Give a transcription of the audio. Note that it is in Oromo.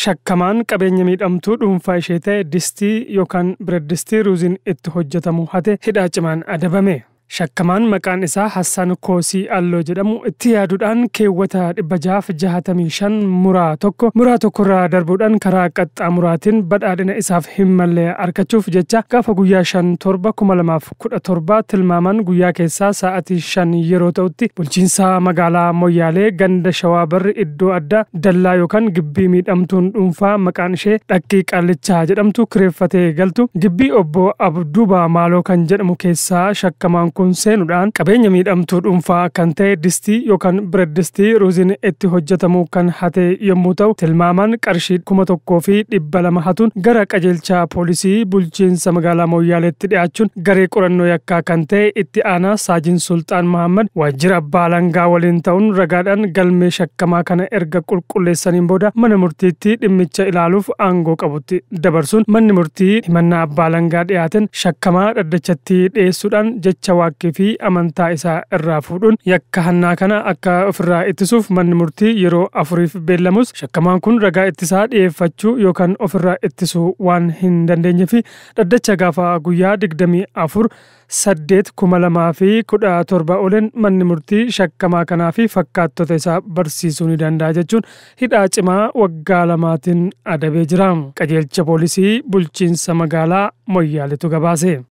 Shakkamaan qabeenya miidhamtuu dhuunfaa ishee ta'e distii yookaan bireeddistii ruuziin itti hojjetamu hate hidhaa cimaan adabame. Shakkamaan maqaan isaa Hassan Koosii Alloo jedhamu itti yaaduudhaan keewwata 665 muraa tokkorraa darbuudhaan karaa qaxxaamuraatiin badhaadhina isaaf hin malle argachuuf jecha gaafa guyyaa 5/7/2017 tilmaaman guyyaa keessaa sa'aatii 5 yeroo ta'utti bulchiinsa magaalaa Moyyaalee ganda Shawaa Barri iddoo addaa dallaa yookaan gibbii miidhamtuun dhuunfaa maqaan ishee Dhaqqii Qaallichaa jedhamtu kireeffatee galtu gibbii obbo Abduubaa Maaloo kan jedhamu keessaa shakkamaan kun seenuudhaan qabeenya miidhamtuu dhuunfaa kan ta'e distii yookaan bireeddistii ruuziin itti hojjetamu kan hate yommuu ta'u tilmaaman qarshii 1,200 hatuun gara qajeelchaa poolisii bulchiinsa magaalaa Moyyaaleetti dhiyaachuun garee qorannoo yakkaa kan ta'e itti aanaa Saajin Sultaan Muhammad waajjira abbaa alangaa waliin ta'uun ragaadhaan galmee shakkamaa kana erga qulqulleessaniin booda mana murtiitti dhimmicha ilaaluuf aangoo qabutti dabarsuun manni murtii himannaa abbaa alangaa dhiyaateen shakkamaa dhaddachatti dhiyeessuudhaan jecha waaqii fi amantaa isaa irraa fuudhuun yakka hannaa kana akka ofirraa ittisuuf manni murtii yeroo 4f beellamus shakkamaan kun ragaa ittisaa dhiyeeffachuu yookaan ofirraa ittisuu waan hin dandeenyeef dhaddacha gaafa guyyaa 24/8/2017 ooleen manni murtii shakkamaa kanaa fi fakkaattota isaa barsiisuu ni danda'a jechuun hidhaa cimaa waggaa 2 adabee jira. Qajeelcha poolisii bulchiinsa magaalaa Moyyaaleetu gabaase.